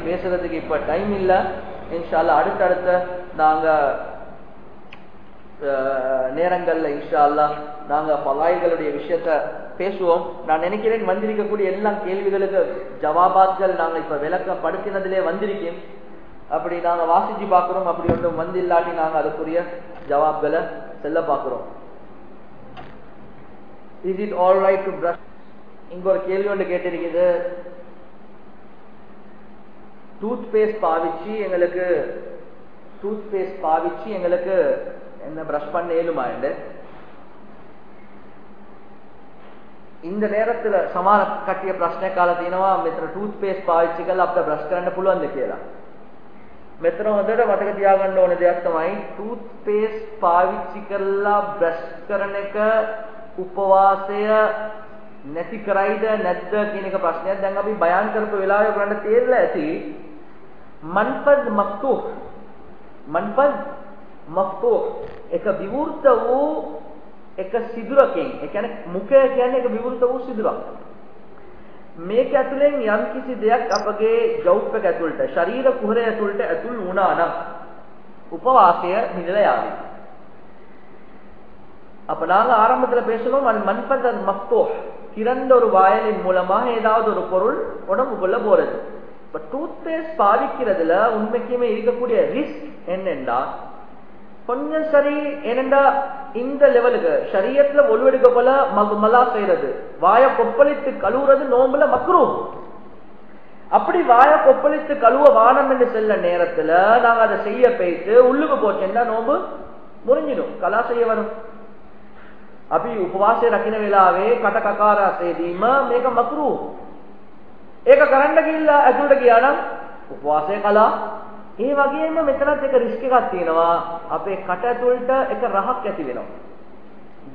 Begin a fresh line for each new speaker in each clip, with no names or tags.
பேசுறதுக்கு இப்ப டைம் இல்ல. இன்ஷா அல்லாஹ் அடுத்தடுத்த நாங்க நேரங்கள்ல இன்ஷா அல்லாஹ் நாங்க ஃபலாயில்களுடைய விஷயத்த பேசுவோம். நான் நினைக்கிறேன் வந்திருக்கக்கூடிய எல்லா கேள்விகளுக்கு ஜவாபாத்கள் நாங்க இப்ப விளக்கப்படுத்தினதிலே வந்திருக்கேன். அப்படி நாங்க வாசிச்சு பார்க்கிறோம். அப்படி ஒன்றும் வந்து இல்லாட்டி நாங்க அதுக்குரிய ஜவாப்களை செல்ல பார்க்கிறோம். Is it all right to brush? இங்க ஒரு கேள்வி ஒன்று கேட்டிருக்குது. டூத் பேஸ்ட் பாவிச்சு எங்களுக்கு என்ன பிரஷ் பண்ண ஏழுமா? இந்த நேரத்துல சமான கட்டிய பிரச்சனை காலத்தினவா මෙතන ටූත් පේස්ට් පාවිච්චි කරලා අපිට බ්‍රෂ් කරන්න පුළුවන්ද කියලා. මෙතන හොඳට මතක තියාගන්න ඕන දෙයක් තමයි ටූත් පේස්ට් පාවිච්චි කරලා බ්‍රෂ් කරන එක උපවාසය නැති කරයිද නැද්ද කියන එක ප්‍රශ්නයක්. දැන් අපි බයන් කරපු වෙලාවේ ඔයගොල්ලන්ට තේරෙලා ඇති මන්පද් මෆ්තූහ් එක විවෘත වූ එක සිදුරකින්, ඒ කියන්නේ මුඛය කියන්නේ එක විවෘත වූ සිදුරක්. මේක ඇතුලෙන් යම් කිසි දෙයක් අපගේ ජවුප් එක ඇතුළට, ශරීර කුහරය ඇතුළට ඇතුල් වුණා නම් උපවාසය නිදලා යාවි. அப்ப நாங்க ஆரம்பத்துல பேசணும் மன்பத் மஃப்தூஹ், திறந்த ஒரு வாயிலின் மூலமாக ஏதாவது ஒரு பொருள் உடம்புக்குள்ள போறது. இப்ப டூத் பேஸ்ட் பாவிக்கிறதுல உண்மைக்குமே இருக்கக்கூடிய ரிஸ்க் என்னன்னா, கொஞ்சம் சரி என்னண்டா இந்த லெவலுக்கு ஷரியத்துல ஒழுவெடுக்க போல மலா செய்யறது, வாய கொப்பளித்து கழுவுறது நோம்புல மக்ரூஹ். அப்படி வாய கொப்பளித்து கழுவ வானம் என்று செல்ல நேரத்துல நாங்க அதை செய்ய போயிட்டு உள்ளுக்கு போச்சேன்னா நோம்பு முறிஞ்சிடும், கலா செய்ய வரும். අපි උපවාසය රකින්න වෙලාවේ කට කකාරා සේදීම මේක මක්රූ. ඒක කරන්න ගිහිල්ලා ඇතුළට ගියා නම් උපවාසය කළා. ඒ වගේම මෙතනත් එක රිස්ක් එකක් තියෙනවා. අපේ කට ඇතුළට එක රහක් ඇති වෙනවා.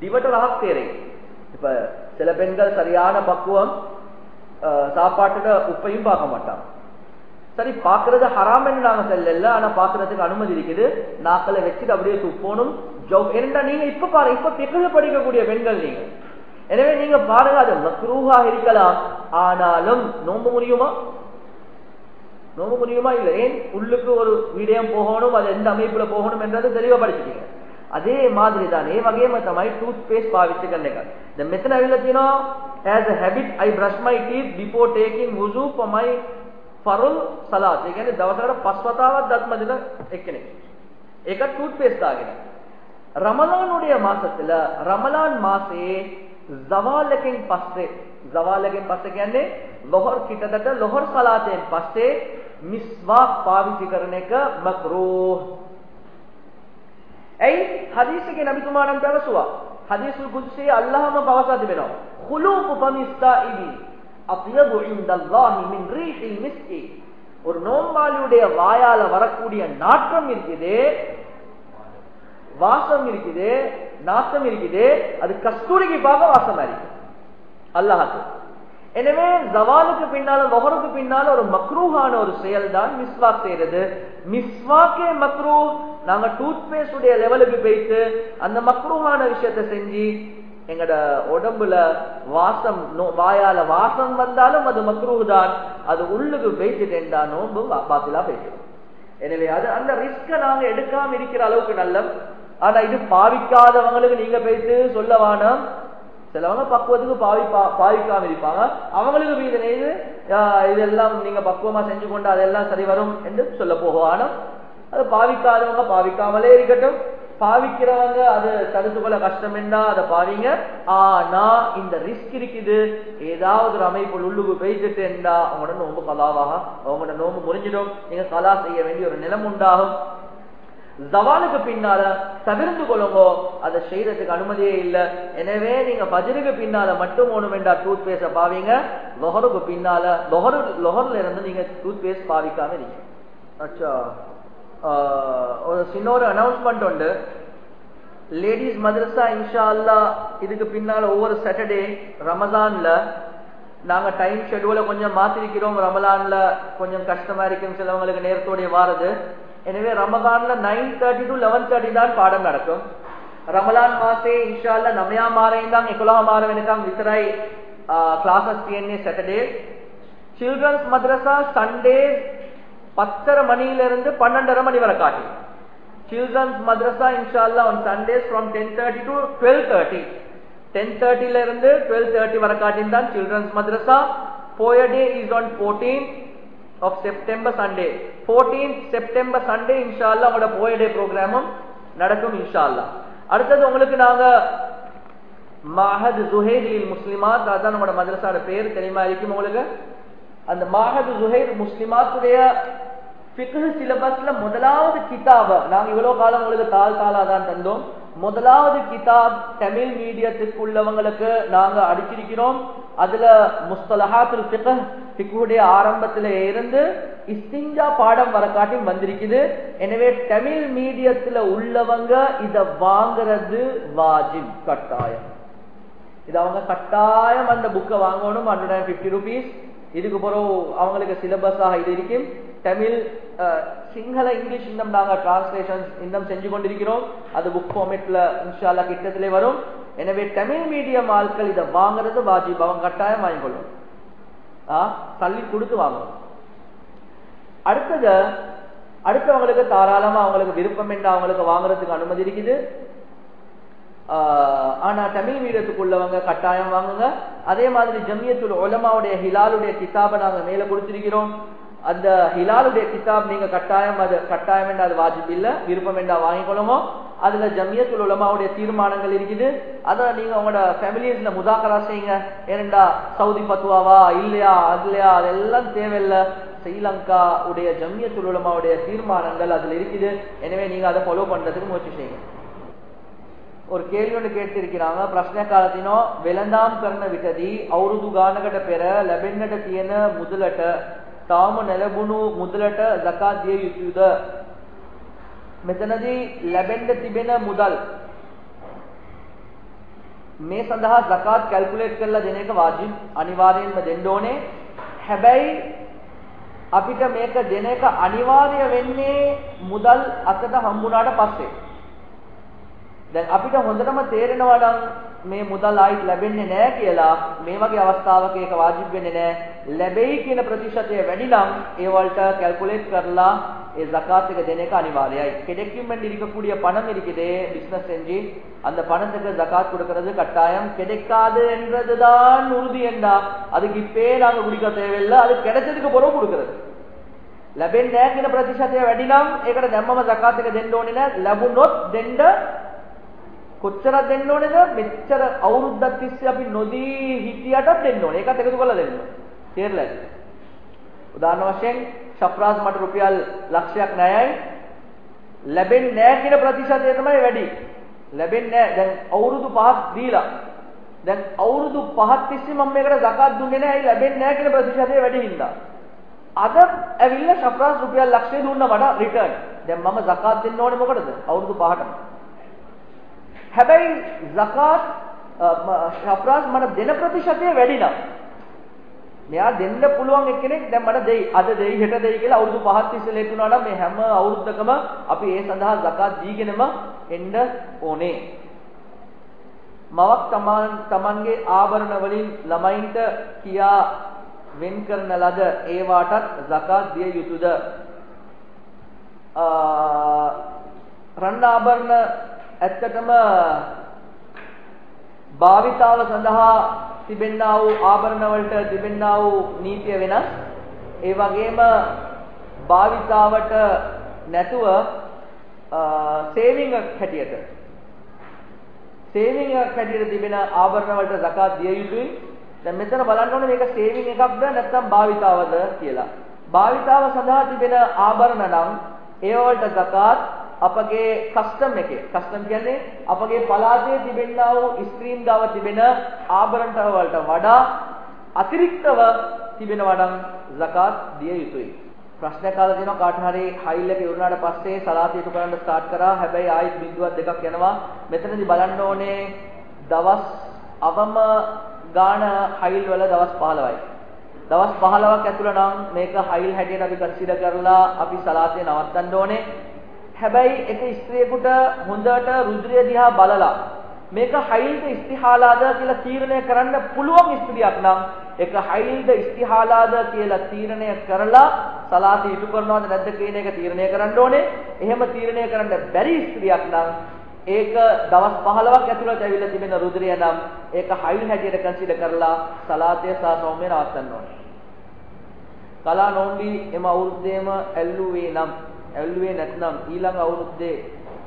දිවට රහක් තේරෙයි. இப்ப சில பெண்கள் சரியான பக்குவம் சாப்பாட்டுல உப்பையும் பார்க்க மாட்டாங்க. சரி பாக்குறது ஹராம்னு நாங்க சொல்லல, ஆனா பாக்குறதுக்கு அனுமதி இருக்குது. நாக்களை வச்சுட்டு அப்படியே துப்போனும். ஏனென்றா நீங்க இப்ப பாருங்க, இப்ப பிக்கல படிக்கக்கூடிய பெண்கள் நீங்க, எனவே நீங்க பாருங்க அது மக்ரூஹா இருக்கலாம், ஆனாலும் நோம்பு முடியுமா? நோம்பு முடியுமா? இல்ல. ஏன் உள்ளுக்கு ஒரு விடயம் போகணும், அது எந்த அமைப்புல போகணும் என்றது தெளிவுபடுத்திட்டீங்க. அதே மாதிரி தான் ඒ වගේම තමයි ටූත් පේස්ට් පාවිච්චි කරන එක. දැන් මෙතන අවිලා තියෙනවා as a habit I brush my teeth before taking wuzu for my farul salat. ඒ කියන්නේ දවසකට 5 වතාවක් දත් මදින එක්කෙනෙක්. ඒක ටූත් පේස්ට් දාගෙන. ரமலானுடைய மாசத்துல ரமலான் மாசே ஜவாலකින් පස්සේ කියන්නේ ලොහර් කිටදට ලොහර් සලාතෙන් පස්සේ මිස්වාක් පාවිච්චි කරන එක මක්රූහ්. ඇයි? හදීසකේ නබිතුමා නම් පැවසුවා, හදීසුල් කුද්සියේ අල්ලාහම පවසා තිබෙනවා ඛුලූෆු ஃபமிஸ்தாஇபி அத்யபு இன்தல்லாஹி மின் ரீஹில் மிஸ்கி. ஒரு நோம்பாளியுடைய வாயால வரக்கூடிய நாற்றம் இருக்குதே, வாசம் இருக்குது, நாத்தம் இருக்குது, அது கஸ்தூரிக்கு பார்க்க வாசமா இருக்கு அல்லாஹ்க்கு. எனவே ஜவாலுக்கு பின்னால லொஹருக்கு பின்னால ஒரு மக்ரூஹான ஒரு செயல் தான் மிஸ்வாக் செய்யறது. மிஸ்வாக்கே மக்ரூஹ். நாங்க டூத் பேஸ்ட் உடைய லெவலுக்கு போயிட்டு அந்த மக்ரூஹான விஷயத்தை செஞ்சு எங்கட உடம்புல வாசம், வாயால வாசம் வந்தாலும் அது மக்ரூஹ் தான். அது உள்ளுக்கு போயிட்டுட்டா நோம்பு பாத்திலா போயிட்டு. எனவே அது அந்த ரிஸ்க நாங்க எடுக்காம இருக்கிற அளவுக்கு நல்ல. ஆனா இது பாவிக்காதவங்களுக்கு நீங்க போயிட்டு சொல்ல வேணாம். சிலவங்க பக்குவத்துக்கு பாவிக்காம இருப்பாங்க, அவங்களுக்கு மீது இதெல்லாம் நீங்க பக்குவமா செஞ்சு கொண்டு அதெல்லாம் சரி வரும் என்று சொல்ல போகணும். அது பாவிக்காதவங்க பாவிக்காமலே இருக்கட்டும், பாவிக்கிறவங்க அது தடுத்து கொள்ள கஷ்டம் என்ன அதை பாவிங்க. ஆனா இந்த ரிஸ்க் இருக்குது, ஏதாவது ஒரு அமைப்பு உள்ளுக்கு போயிட்டு இருந்தா அவங்களோட நோம்பு கலாவாக, அவங்களோட நோம்பு முறிஞ்சிடும். நீங்க கலா செய்ய வேண்டிய ஒரு நிலம் உண்டாகும். ஜவாலுக்கு பின்னால தவிர்த்து கொள்ளுங்கோ, அதை செய்யறதுக்கு அனுமதியே இல்லை. எனவே நீங்க பஜ்ருக்கு பின்னால மட்டும் ஒண்ணு வேண்டாம் டூத் பேஸ்ட பாவீங்க. லொஹருக்கு பின்னால லொஹர்ல இருந்து நீங்க டூத் பேஸ்ட் பாவிக்காம இருக்கீங்க. அச்சா, ஒரு சின்ன ஒரு அனௌன்ஸ்மெண்ட் உண்டு. லேடிஸ் மதரசா இன்ஷா அல்லாஹ் இதுக்கு பின்னால ஒவ்வொரு சாட்டர்டே ரமலான்ல நாங்க டைம் ஷெட்யூல கொஞ்சம் மாத்திருக்கிறோம். ரமலான்ல கொஞ்சம் கஷ்டமா இருக்கும் சிலவங்களுக்கு நேரத்தோடைய வாரது. எனவே ரமலான்ல 9:30 to 11:30 தான் பாடம் நடக்கும். රමලාන් මාසේ ඉන්ෂාල්ලා 9 මාරේ ඉඳන් 11 මාර වෙනකම් විතරයි classes තියෙන්නේ Saturday. Children's madrasa Sunday 10:30 மணியிலிருந்து 12:30 மணி வரை காட்டி. Children's Madrasa inshallah on Sundays from 10:30 to 12:30. 10:30 ல இருந்து 12:30 வரை காட்டிதான் Children's Madrasa. Poya day is on 14th of September Sunday. 14th September Sunday inshallah உங்களோட Poya day program நடக்கும் inshallah. அடுத்தது உங்களுக்கு நாங்க மாஹத் ஜுஹைர் லில் முஸ்லிமாத், அதான் நம்மளோட மதரசாவோட பேர், தெரியுமா இருக்கும் உங்களுக்கு? அந்த மாஹத் ஜுஹைர் முஸ்லிமாத்துடைய ஃபிக்ஹ் சிலபஸ்ல முதலாவது கிதாப நாங்க இவ்வளவு காலம் உங்களுக்கு தாளா தான் தந்தோம். முதலாவது கிதாப் தமிழ் மீடியத்துக்கு உள்ளவங்களுக்கு நாங்க அடிச்சிருக்கிறோம். அதுல முஸ்தலஹாத்துல் ஃபிக்ஹ், ஃபிக்ஹுடைய ஆரம்பத்தில இருந்து இஸ்திஞ்சா பாடம் வர காட்டி வந்திருக்குது. எனவே தமிழ் மீடியத்துல உள்ளவங்க இத வாங்குறது வாஜிப், கட்டாயம். இது அவங்க கட்டாயம் அந்த புக்கை வாங்கணும். 150 rupees. இதுக்கு பிறகு அவங்களுக்கு சிலபஸாக இது இருக்கும். தமிழ், சிங்கள, இங்கிலீஷ் இன்னும் நாங்க டிரான்ஸ்லேஷன் இன்னும் செஞ்சு கொண்டிருக்கிறோம். அது புக் ஃபார்மேட்ல இன்ஷால்லா கிட்டத்திலே வரும். எனவே தமிழ் மீடியம் ஆட்கள் இதை வாங்குறது வாஜிப், அவங்க கட்டாயம் வாங்கிக்கொள்ளும். தள்ளி கொடுத்து வாங்கணும். அடுத்தவங்களுக்கு தாராளமா அவங்களுக்கு விருப்பம் என்ன அவங்களுக்கு வாங்குறதுக்கு அனுமதி இருக்குது. ஆனா தமிழ் மீடியத்துக்குள்ளவங்க கட்டாயம் வாங்குங்க. அதே மாதிரி ஜமியத்துல் உலமாவுடைய ஹிலாலுடைய கிதாபை நாங்க மேல கொடுத்திருக்கிறோம். அந்த ஹிலாலுடைய கிதாப் நீங்க கட்டாயம், அது கட்டாயம் என்ற அது வாஜிப் இல்ல, விருப்பம் என்றா வாங்கிக்கொள்ளுமோ. அதுல ஜமியத்துல் உலமாவுடைய தீர்மானங்கள் இருக்குது. அதை நீங்க உங்களோட ஃபேமிலிஸ்ல முதாக்கரா செய்யுங்க. ஏனென்றா சவுதி பத்துவாவா இல்லையா அதுலையா அதெல்லாம் தேவையில்லை. ஸ்ரீலங்கா உடைய ஜமியத்துல் உலமாவுடைய தீர்மானங்கள் அதுல இருக்குது. எனவே நீங்க அதை ஃபாலோ பண்றதுக்கு முயற்சி செய்யுங்க. ஒரு கேள்வி ஒன்று கேட்டிருக்கிறாங்க. பிரශ්න කාලතිනෝ වෙළඳාම් කරන විටදී අවුරුදු ගානකට පෙර ලැබෙන්නට තියෙන මුදලට තාම නැලබුණු මුදලට zakat දිය යුතුද? මෙතනදී ලැබෙන්න තිබෙන මුදල් මේ සඳහා zakat කැල්කියුලේට් කරලා දෙන එක වාජිබ්, අනිවාර්යයෙන්ම දෙන්න ඕනේ. හැබැයි අපිට මේක දෙන එක අනිවාර්ය වෙන්නේ මුදල් අතට හම්බුනාට පස්සේ. දැන් අපිට හොඳටම තේරෙනවා නම් මේ මුදල් ආයිත් ලැබෙන්නේ නැහැ කියලා, මේ වගේ අවස්ථාවක ඒක වාජිබ් වෙන්නේ නැහැ. ලැබෙයි කියන ප්‍රතිශතය වැඩි නම් ඒ වලට කැල්කියුලේට් කරලා ඒ zakat එක දෙන එක අනිවාර්යයි. கிடைக்கும் இருக்கக்கூடிய பணம் இருக்குதே பிசினஸ் செஞ்சு அந்த பணத்துக்கு zakat கொடுக்கிறது கட்டாயம். கிடைக்காது என்றதுதான் உறுதி என்றா அதுக்கு இப்பே நாங்க குடிக்க தேவையில்லை, அது கிடைச்சதுக்கு பிறகு கொடுக்கிறது. ලැබෙන්නේ නැහැ කියන ප්‍රතිශතය වැඩි නම් ඒකට දැම්මම zakat එක දෙන්න ඕනේ නැහැ. ලැබුණොත් දෙන්න කොච්චර දෙන්න ඕනේද? මෙච්චර අවුරුද්දක් තිස්සේ අපි නොදී හිටියටත් දෙන්න ඕනේ. ඒකත් එකතු කරලා දෙන්න ඕනේ. තේරෙලාද? උදාහරණ වශයෙන් ශෆ්රාස් මට රුපියල් ලක්ෂයක් ණයයි. ලැබෙන්නේ නැහැ කියන ප්‍රතිශතය තමයි වැඩි. ලැබෙන්නේ නැහැ. දැන් අවුරුදු 5ක් දීලා. දැන් අවුරුදු 5ක් තිස්සේ මම මේකට zakat දුන්නේ නැහැ. ඒ ලැබෙන්නේ නැහැ කියන ප්‍රතිශතය වැඩි හින්දා. අද ඇවිල්ලා ශෆ්රාස් රුපියල් ලක්ෂය දුන්නා මට රිටර්න්. දැන් මම zakat දෙන්න ඕනේ මොකටද? අවුරුදු 5ටම. හැබැයි zakat ශෆ්රාස් මට දෙන ප්‍රතිශතය වැඩි නම් මෙයා දෙන්න පුළුවන් එක්කෙනෙක් දැන් මට දෙයි, අද දෙයි, හෙට දෙයි කියලා අවුරුදු 5ක් තිස්සේ ලැබුණා නම් මේ හැම අවුරුද්දකම අපි ඒ සඳහා zakat දීගෙනම එන්න ඕනේ. මවක් තමන්ගේ ආභරණ වලින් ළමයින්ට කියා වෙන් කරන ලද ඒවාටත් zakat දිය යුතුයද? රන් ආභරණ ඇත්තටම භාවිතාව සඳහා තිබෙන්නා වූ ආභරණ වලට තිබෙන්නා වූ නීතිය වෙනස්. ඒ වගේම භාවිතාවට නැතුව සේවිං එකක් හැටියට තිබෙන ආභරණ වලට zakat දිය යුතුයි. දැන් මෙතන බලන්න ඕනේ මේක සේවිං එකක්ද නැත්නම් භාවිතාවද කියලා. භාවිතාව සඳහා තිබෙන ආභරණ නම් ඒ වලට zakat අපගේ කස්ටම් එකේ, කස්ටම් කියන්නේ අපගේ පළාතේ තිබෙනා වූ ස්ක්‍රීන් ගාව තිබෙන ආභරණ වලට වඩා අතිරික්තව තිබෙනවා නම් zakat දිය යුතුයි. ප්‍රශ්න කාලා දෙනවා කාට හරි හයිල් එක ඉවරනාට පස්සේ සලාතිය ඉටු කරන්න ස්ටාර්ට් කරා. හැබැයි ආයෙත් බිඳුවක් දෙකක් යනවා. මෙතනදී බලන්න ඕනේ දවස් අවම ගාන හයිල් වල දවස් 15යි. දවස් 15ක් ඇතුළත නම් මේක හයිල් හැටියට අපි කන්සිඩර් කරලා අපි සලාතිය නවත්තන්න ඕනේ. හැබැයි එක ස්ත්‍රියෙකුට හොඳට රුධිරය දිහා බලලා මේක හයිල්ද ඉස්තිහාලාද කියලා තීරණය කරන්න පුළුවන් ස්ත්‍රියක් නම් ඒක හයිල්ද ඉස්තිහාලාද කියලා තීරණය කරලා සලාත ඉටු කරනවද නැද්ද කියන එක තීරණය කරන්න ඕනේ. එහෙම තීරණය කරන්න බැරි ස්ත්‍රියක් නම් ඒක දවස් 15ක් ඇතුළත ඇවිල්ලා තිබෙන රුධිරය නම් ඒක හයිල් හැටියට කන්සිඩර් කරලා සලාතය සහ සෞම්‍ය නවත්තන්න ඕනේ. කලා නොම්බි එම අවුරුද්දේම ඇල්ලුවේ නැත්නම් ඊළඟ අවුරුද්දේ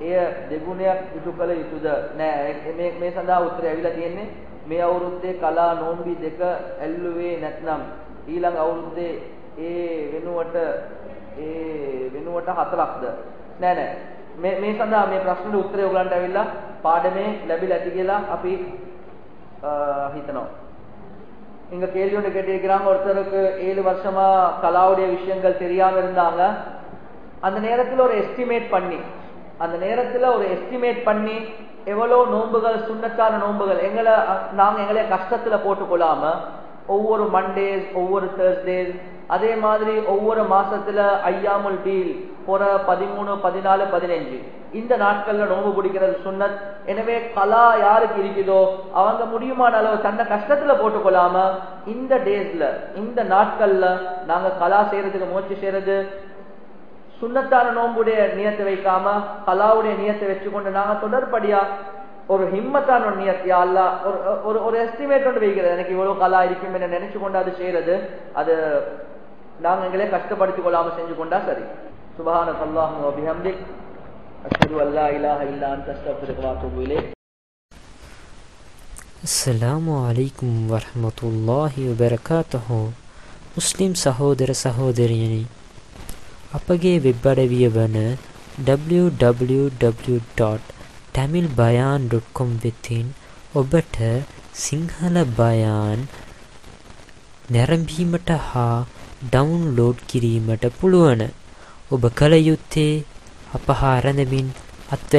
එය දෙගුණයක් ඉටු කළ යුතුද? නෑ, මේ සඳහා උත්තරය ඇවිල්ලා තියෙන්නේ මේ අවුරුද්දේ කලා නොම්බි දෙක ඇල්ලුවේ නැත්නම් ඊළඟ අවුරුද්දේ ඒ වෙනුවට හතරක්ද? නෑ මේ සඳහා මේ ප්‍රශ්නෙට උත්තරය ඔයගලන්ට ඇවිල්ලා පාඩමේ ලැබිලා ඇති කියලා අපි හිතනවා. இங்க கேள்வி ஒன்று கேட்டிருக்கிறாங்க. ஒருத்தருக்கு 7 வருஷமா கலாவுடைய விஷயங்கள் தெரியாம இருந்தாங்க. அந்த நேரத்துல ஒரு எஸ்டிமேட் பண்ணி எவ்வளவு நோன்புகள் சுன்னத்தான நோன்புகள் நாங்க எங்களை கஷ்டத்துல போட்டுக்கொள்ளாம ஒவ்வொரு மண்டேஸ் ஒவ்வொரு தேர்ஸ்டேஸ் அதே மாதிரி ஒவ்வொரு மாசத்துல ஐயாமுல் பீல் போற 13, 14, 15 இந்த நாட்கள்ல நோன்பு பிடிக்கிறது சுன்னத். எனவே கலா யாருக்கு இருக்குதோ அவங்க முடியுமான அளவு தன்னை கஷ்டத்துல போட்டுக்கொள்ளாம இந்த டேஸ்ல இந்த நாட்கள்ல நாங்க கலா செய்யறதுக்கு முயற்சி செய்யறது, சுன்னத்தான நோன்புடைய நியத்தை வைக்காம கலாவுடைய நியத்தை வச்சுக்கொண்டு நாங்க தொடர்படியா ஒரு ஹிம்மத்தான ஒரு நியத்தை அல்ல ஒரு எஸ்டிமேட் ஒன்று வைக்கிறது. எனக்கு இவ்வளவு கலா இருக்கும் என்ன நினைச்சு கொண்டு அது செய்யறது, அது நாங்க எங்களே கஷ்டப்படுத்திக் கொள்ளாம செஞ்சு கொண்டா சரி. சுப்ஹானக அல்லாஹும்ம வ பிஹம்திக் அஷ்ஹது அல்லா இலாஹ இல்லா அன்த அஸ்தக்ஃபிருக வ அத்தூபு இலைக்.
அஸ்ஸலாமு அலைக்கும் வரஹ்மத்துல்லாஹி வபரகாத்துஹு. මුස්ලිම් සහෝදර සහෝදරියනි, අපගේ වෙබ් අඩවිය වන www.tamilbayan.com වෙතින් ඔබට සිංහල බයාන් නැරඹීමට හා ඩවුන්ලෝඩ් කිරීමට පුළුවන්. ඔබ කල යුත්තේ අප හා රැඳමින් අත්වැ